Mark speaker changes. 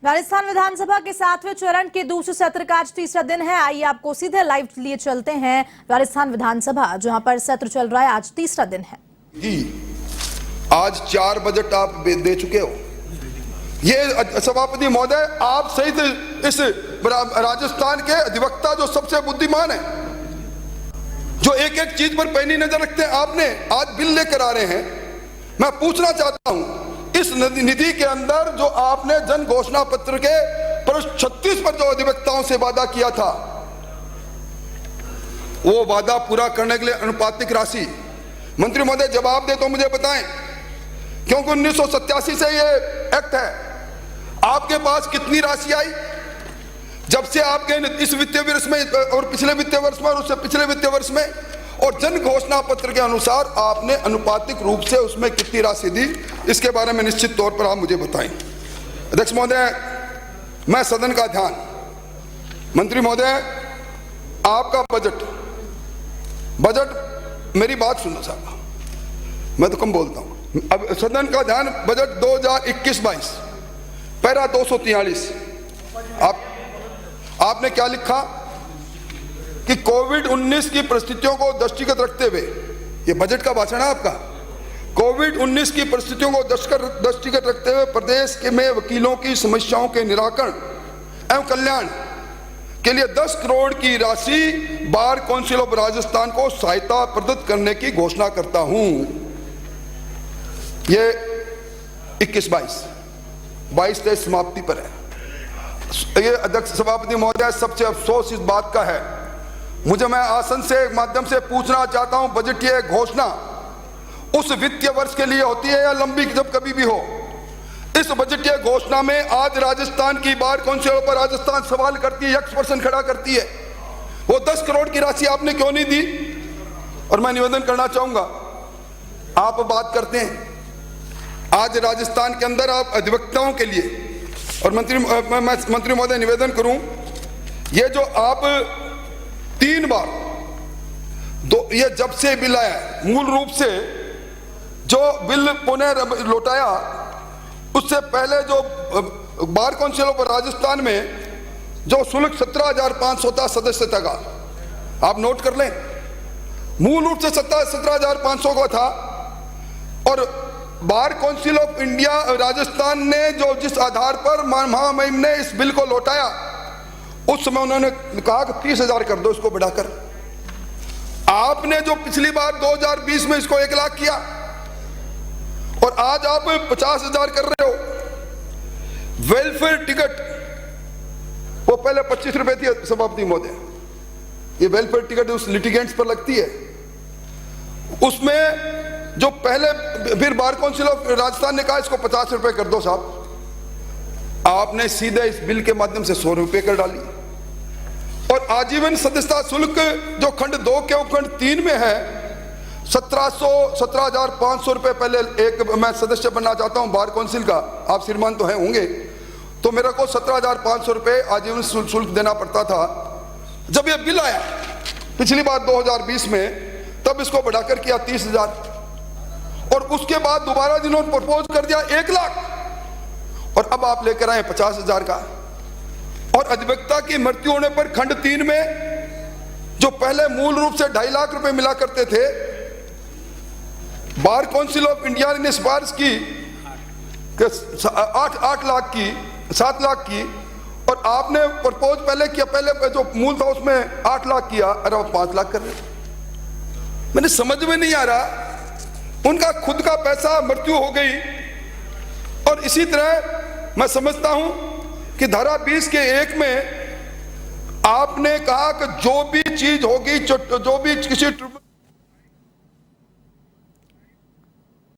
Speaker 1: राजस्थान विधानसभा के 7वें चरण के दूसरे सत्र का आज तीसरा दिन है। आइए आपको सीधे लाइव लिए चलते हैं राजस्थान विधानसभा, जहां पर सत्र चल रहा है। आज तीसरा दिन है
Speaker 2: जी। आज 4 बजट आप दे चुके हो। ये सभापति महोदय, आप सहित इस राजस्थान के अधिवक्ता जो सबसे बुद्धिमान है, जो एक एक चीज पर पैनी नजर रखते हैं, आपने आज बिल लेकर आ रहे हैं। मैं पूछना चाहता हूं, इस निधि के अंदर जो आपने जन घोषणा पत्र के पृष्ठ 36 पर जो अधिवक्ताओं से वादा किया था, वो वादा पूरा करने के लिए अनुपातिक राशि, मंत्री महोदय जवाब दे तो मुझे बताएं, क्योंकि 1987 से ये एक्ट है। आपके पास कितनी राशि आई जब से आपके इस वित्तीय वर्ष में और पिछले वित्तीय वर्ष में और उससे पिछले वित्तीय वर्ष में, और जन घोषणा पत्र के अनुसार आपने अनुपातिक रूप से उसमें कितनी राशि दी, इसके बारे में निश्चित तौर पर आप मुझे बताएं। अध्यक्ष महोदय, मैं सदन का ध्यान, मंत्री महोदय आपका बजट मेरी बात सुनना चाहता, मैं तो कम बोलता हूं। अब सदन का ध्यान, बजट 2021-22 पैरा 243, आपने क्या लिखा कि कोविड-19 की परिस्थितियों को दृष्टिगत रखते हुए, ये बजट का भाषण है आपका, कोविड-19 की परिस्थितियों को दृष्टिगत रखते हुए प्रदेश में वकीलों की समस्याओं के निराकरण एवं कल्याण के लिए 10 करोड़ की राशि बार काउंसिल ऑफ राजस्थान को सहायता प्रदत्त करने की घोषणा करता हूं। ये 21-22 समाप्ति पर है। ये अध्यक्ष सभापति महोदय, सबसे अफसोस इस बात का है, मुझे मैं आसन से माध्यम से पूछना चाहता हूं, बजटीय घोषणा उस वित्तीय वर्ष के लिए होती है या लंबी, जब कभी भी हो। इस बजटीय घोषणा में आज राजस्थान की बार काउंसिल पर राजस्थान सवाल करती है, यक्ष खड़ा करती है, वो 10 करोड़ की राशि आपने क्यों नहीं दी? और मैं निवेदन करना चाहूंगा, आप बात करते हैं आज राजस्थान के अंदर आप अधिवक्ताओं के लिए, और मंत्री महोदय निवेदन करूं, ये जो आप 3 बार ये जब से बिल आया, मूल रूप से जो बिल पुनः लौटाया, उससे पहले जो बार काउंसिल पर राजस्थान में जो शुल्क 17,500 था सदस्यता का, आप नोट कर लें, मूल रूप से 17,500 का था। और bar council of India Rajasthan ने जो जिस आधार पर महामहिम ने इस बिल को लौटाया, उस समय उन्होंने कहा कि 30,000 कर दो इसको बढ़ाकर। आपने जो पिछली बार 2020 में इसको 1 लाख किया और आज आप 50,000 कर रहे हो। वेलफेयर टिकट, वो पहले 25 रुपए थी सभापति महोदय, ये वेलफेयर टिकट उस लिटिगेंट्स पर लगती है, उसमें जो पहले फिर बार काउंसिल ऑफ राजस्थान ने कहा इसको 50 रुपए कर दो साहब, आपने सीधे इस बिल के माध्यम से 100 रुपए कर डाली। और आजीवन सदस्यता शुल्क जो खंड 2 के उपखंड 3 में है, 17,500 रुपए पहले एक मैं सदस्य बनना चाहता हूं बार काउंसिल का, आप श्रीमान तो हैं होंगे, तो मेरे को 17,500 रुपए आजीवन शुल्क देना पड़ता था। जब ये बिल आया पिछली बार 2020 में, तब इसको बढ़ाकर किया 30,000, और उसके बाद दोबारा जिन्होंने प्रपोज कर दिया 1 लाख, और अब आप लेकर आए 50,000 का। और अधिवक्ता की मृत्यु होने पर खंड 3 में जो पहले मूल रूप से 2.5 लाख रुपए मिला करते थे, बार काउंसिल ऑफ इंडिया ने सिफारिश की 8 लाख की, 7 लाख की, और आपने प्रपोज पहले किया, पहले जो मूल था उसमें 8 लाख किया, अरे 5 लाख कर रहे। मैंने समझ में नहीं आ रहा, उनका खुद का पैसा मृत्यु हो गई। और इसी तरह मैं समझता हूं कि धारा 20 के 1 में आपने कहा कि जो भी चीज होगी, जो भी किसी